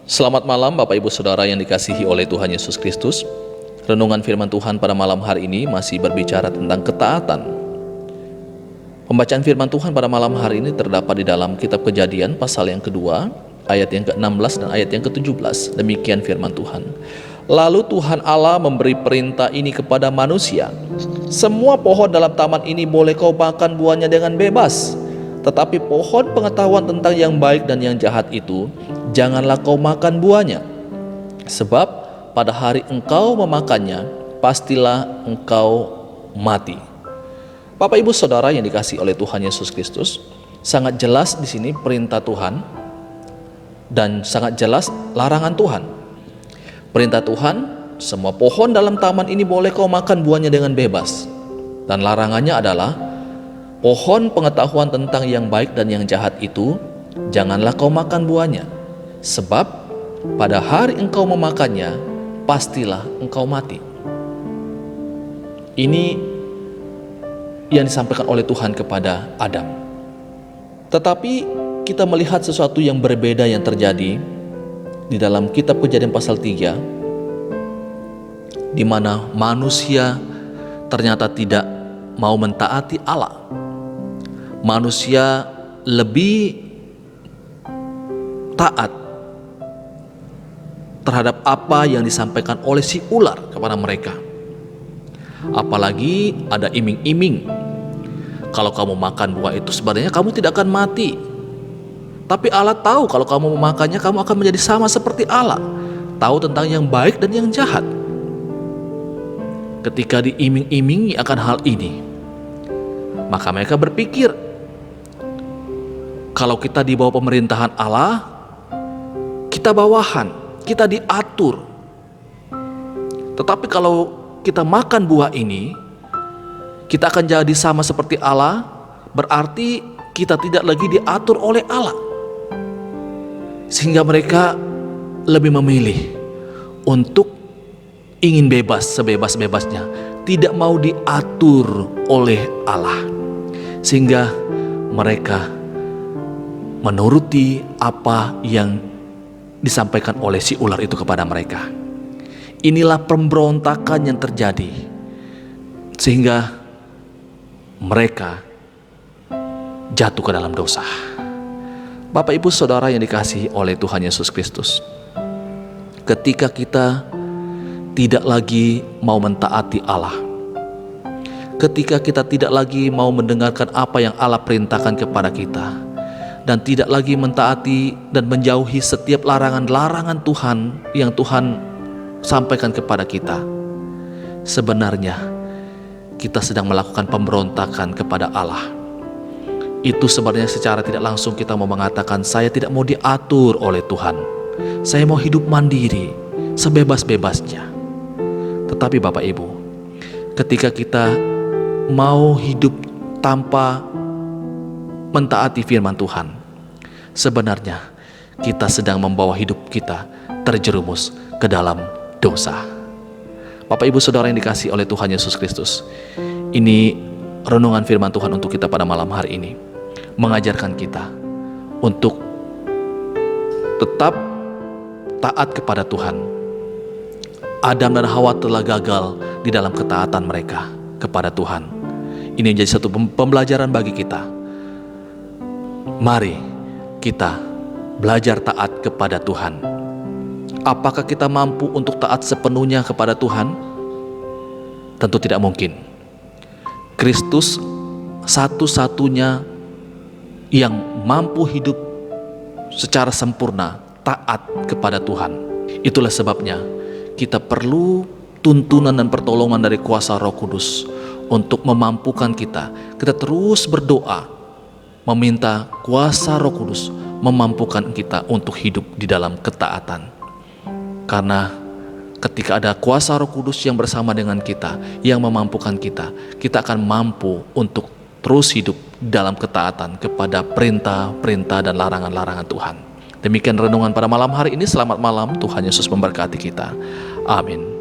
Selamat malam Bapak Ibu Saudara yang dikasihi oleh Tuhan Yesus Kristus. Renungan firman Tuhan pada malam hari ini masih berbicara tentang ketaatan. Pembacaan firman Tuhan pada malam hari ini terdapat di dalam kitab Kejadian pasal yang kedua, ayat yang ke-16 dan ayat yang ke-17. Demikian firman Tuhan. Lalu Tuhan Allah memberi perintah ini kepada manusia. Semua pohon dalam taman ini boleh kau makan buahnya dengan bebas. Tetapi pohon pengetahuan tentang yang baik dan yang jahat itu, janganlah kau makan buahnya. Sebab pada hari engkau memakannya, pastilah engkau mati. Bapak Ibu Saudara yang dikasihi oleh Tuhan Yesus Kristus, sangat jelas di sini perintah Tuhan dan sangat jelas larangan Tuhan. Perintah Tuhan, semua pohon dalam taman ini boleh kau makan buahnya dengan bebas. Dan larangannya adalah pohon pengetahuan tentang yang baik dan yang jahat itu, janganlah kau makan buahnya. Sebab pada hari engkau memakannya, pastilah engkau mati. Ini yang disampaikan oleh Tuhan kepada Adam. Tetapi kita melihat sesuatu yang berbeda yang terjadi di dalam kitab Kejadian pasal 3, di mana manusia ternyata tidak mau mentaati Allah. Manusia lebih taat terhadap apa yang disampaikan oleh si ular kepada mereka. Apalagi ada iming-iming, kalau kamu makan buah itu sebenarnya kamu tidak akan mati. Tapi Allah tahu kalau kamu memakannya kamu akan menjadi sama seperti Allah, tahu tentang yang baik dan yang jahat. Ketika diiming-imingi akan hal ini, maka mereka berpikir, kalau kita di bawah pemerintahan Allah, kita bawahan, kita diatur. Tetapi kalau kita makan buah ini, kita akan jadi sama seperti Allah, berarti kita tidak lagi diatur oleh Allah. Sehingga mereka lebih memilih untuk ingin bebas sebebas-bebasnya, tidak mau diatur oleh Allah. Sehingga mereka menuruti apa yang disampaikan oleh si ular itu kepada mereka. Inilah pemberontakan yang terjadi, sehingga mereka jatuh ke dalam dosa. Bapak Ibu Saudara yang dikasihi oleh Tuhan Yesus Kristus, ketika kita tidak lagi mau mentaati Allah, ketika kita tidak lagi mau mendengarkan apa yang Allah perintahkan kepada kita, dan tidak lagi mentaati dan menjauhi setiap larangan-larangan Tuhan yang Tuhan sampaikan kepada kita, sebenarnya kita sedang melakukan pemberontakan kepada Allah. Itu sebenarnya secara tidak langsung kita mau mengatakan, saya tidak mau diatur oleh Tuhan, saya mau hidup mandiri sebebas-bebasnya. Tetapi Bapak Ibu, ketika kita mau hidup tanpa mentaati firman Tuhan, sebenarnya kita sedang membawa hidup kita terjerumus ke dalam dosa. Bapak Ibu Saudara yang dikasihi oleh Tuhan Yesus Kristus, ini renungan firman Tuhan untuk kita pada malam hari ini, mengajarkan kita untuk tetap taat kepada Tuhan. Adam dan Hawa telah gagal di dalam ketaatan mereka kepada Tuhan. Ini menjadi satu pembelajaran bagi kita. Mari kita belajar taat kepada Tuhan. Apakah kita mampu untuk taat sepenuhnya kepada Tuhan? Tentu tidak mungkin. Kristus satu-satunya yang mampu hidup secara sempurna taat kepada Tuhan. Itulah sebabnya kita perlu tuntunan dan pertolongan dari kuasa Roh Kudus untuk memampukan kita. Kita terus berdoa, meminta kuasa Roh Kudus memampukan kita untuk hidup di dalam ketaatan. Karena ketika ada kuasa Roh Kudus yang bersama dengan kita, yang memampukan kita, kita akan mampu untuk terus hidup dalam ketaatan kepada perintah-perintah dan larangan-larangan Tuhan. Demikian renungan pada malam hari ini. Selamat malam, Tuhan Yesus memberkati kita. Amin.